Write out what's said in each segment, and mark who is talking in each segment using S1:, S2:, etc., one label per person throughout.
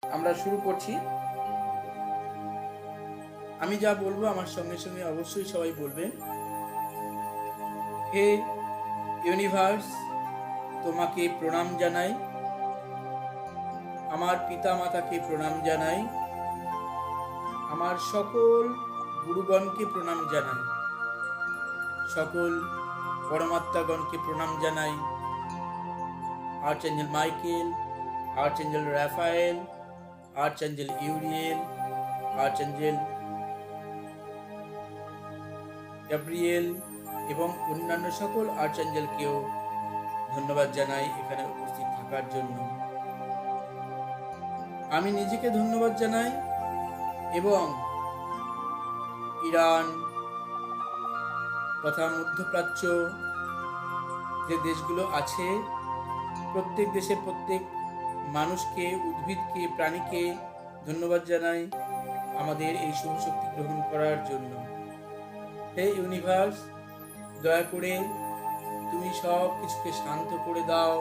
S1: আমরা শুরু করছি। আমি যা বলবো আমার সঙ্গে সঙ্গে অবশ্যই সবাই বলবেন, হে ইউনিভার্স, তোমাকে প্রণাম জানাই, আমার পিতা মাতাকে প্রণাম জানাই, আমার সকল গুরুগণকে প্রণাম জানাই, সকল পরমাত্মাগণকে প্রণাম জানাই, archangel Michael, archangel Raphael, archangel Uriel, archangel Gabriel এবং অন্যান্য সকল আর্চেঞ্জেলকেও ধন্যবাদ জানাই এখানে উপস্থিত থাকার জন্য। আমি নিজেকে ধন্যবাদ জানাই এবং ইরান তথা মধ্যপ্রাচ্য যে দেশগুলো আছে প্রত্যেক দেশের প্রত্যেক মানুষকে, উদ্ভিদকে, প্রাণীকে ধন্যবাদ জানাই আমাদের এই শুভ শক্তি গ্রহণ করার জন্য। হে ইউনিভার্স, দয়া করে তুমি সব কিছুকে শান্ত করে দাও,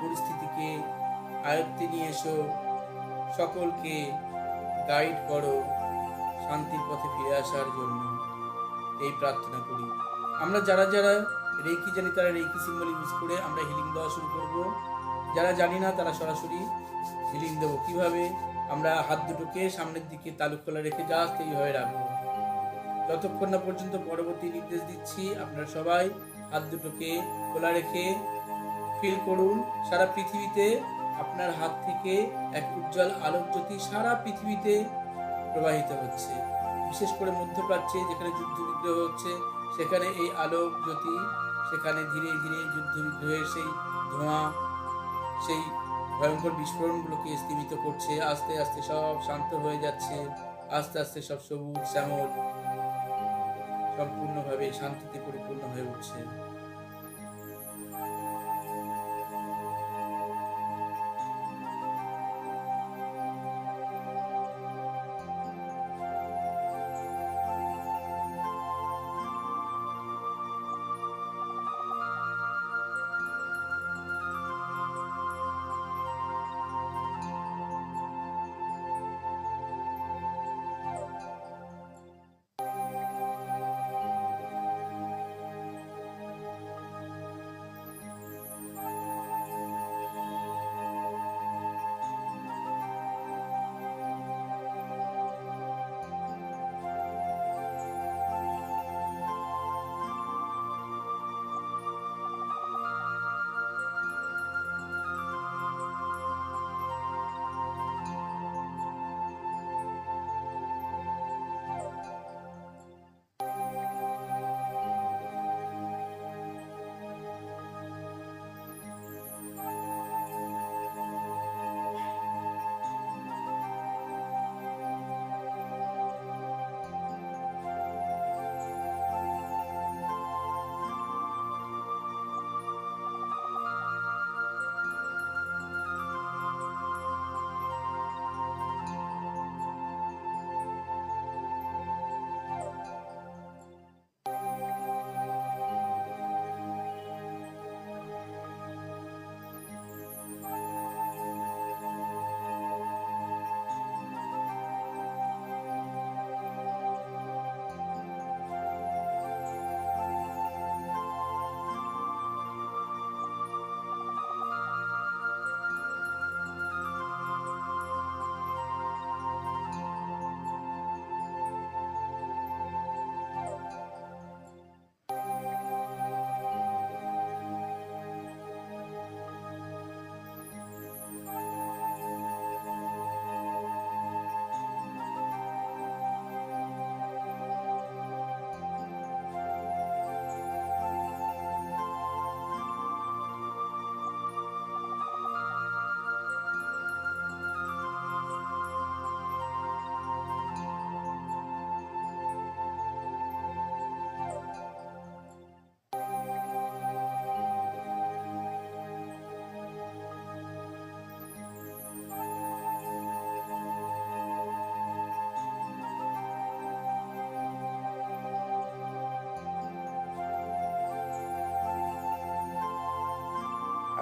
S1: পরিস্থিতিকে আয়ত্তে নিয়ে এসো, সকলকে গাইড করো শান্তির পথে ফিরে আসার জন্য এই প্রার্থনা করি। আমরা যারা যারা রেকি জানি তারা রেকি সিম্বল ইউজ করে আমরা হিলিং দেওয়া শুরু করব। যারা জানি না তারা সরাসরি হিলিং দেবো। কিভাবে? আমরা হাত দুটোকে সামনের দিকে তালু খোলা রেখে জাস্ট এইভাবে রাখবো যতক্ষণ না পর্যন্ত পরবর্তী নির্দেশ দিচ্ছি। আপনারা সবাই হাত দুটোকে খোলা রেখে ফিল করুন সারা পৃথিবীতে আপনার হাত থেকে এক উজ্জ্বল আলোক জ্যোতি সারা পৃথিবীতে প্রবাহিত হচ্ছে। বিশেষ করে মধ্যপ্রাচ্যে যেখানে যুদ্ধ বিগ্রহ হচ্ছে সেখানে এই আলোক জ্যোতি সেখানে ধীরে ধীরে যুদ্ধ বিগ্রহের সেই ধোঁয়া, সেই ভয়ঙ্কর বিস্ফোরণগুলোকে স্থিমিত করছে। আস্তে আস্তে সব শান্ত হয়ে যাচ্ছে, আস্তে আস্তে সব সবুজ শ্যামল সম্পূর্ণভাবে শান্তিতে পরিপূর্ণ হয়ে উঠছে।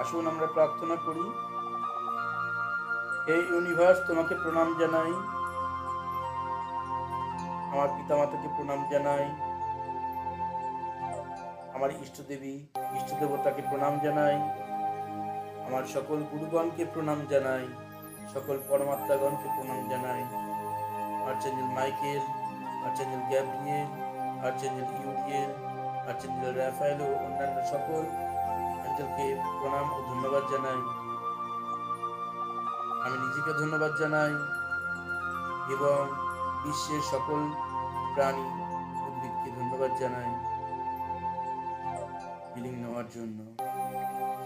S1: আসুন আমরা প্রার্থনা করি। হে ইউনিভার্স, তোমাকে প্রণাম জানাই। আমার পিতামাতাকে প্রণাম জানাই। আমার ইষ্টদেবী ইষ্টদেবতাকে প্রণাম জানাই। আমার সকল গুরুগণকে প্রণাম জানাই। সকল পরমাত্মাগণকে প্রণাম জানাই। Archangel Michael, archangel Gabriel, archangel Uriel, archangel Raphael ও অন্যান্য সকল অ্যাঞ্জেলকে প্রণাম ও ধন্যবাদ জানাই। আমি নিজেকে ধন্যবাদ জানাই এবং বিশ্বের সকল প্রাণী উদ্ভিদকে ধন্যবাদ জানাই হিলিং নেওয়ার জন্য।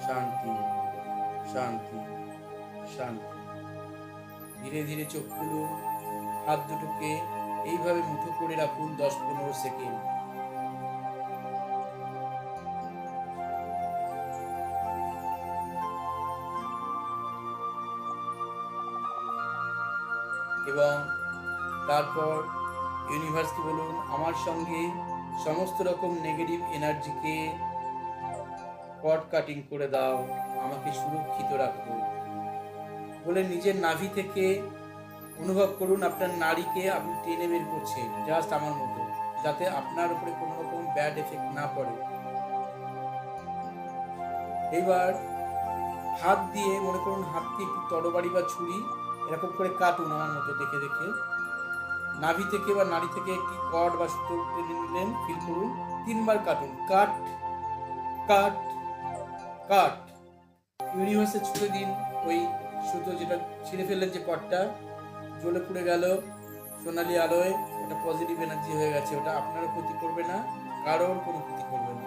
S1: শান্তি, শান্তি, শান্তি। ধীরে ধীরে চোখ খুলুন। হাত দুটোকে এইভাবে মুঠো করে রাখুন 10-15 সেকেন্ড। এবং তারপর ইউনিভার্সকে বলুন, আমার সঙ্গে সমস্ত রকম নেগেটিভ এনার্জিকে কট কাটিং করে দাও, আমাকে সুরক্ষিত রাখো। বলে নিজের নাভি থেকে অনুভব করুন আপনার নাড়িকে আপনি টেনে বের করছেন, জাস্ট আমার মতো, যাতে আপনার উপরে কোনো রকম ব্যাড এফেক্ট না পড়ে। এবার হাত দিয়ে মনে করুন, হাত দিয়ে একটু তরবারি বা ছুরি এরকম করে কাটুন আমার মতো দেখে দেখে। নাভি থেকে বা নাড়ি থেকে একটি কর্ড বা সুতো টেনে নিলেন, ফিল করুন, 3 বার কাটুন। কাট, কাট, কাট। ইউনিভার্সে ছুড়ে দিন ওই সুতো, যেটা ছিঁড়ে ফেললেন যে কর্ডটা, জ্বলে পুড়ে গেল সোনালি আলোয়। ওটা পজিটিভ এনার্জি হয়ে গেছে, ওটা আপনারও ক্ষতি করবে না, কারোর কোনো ক্ষতি করবে না।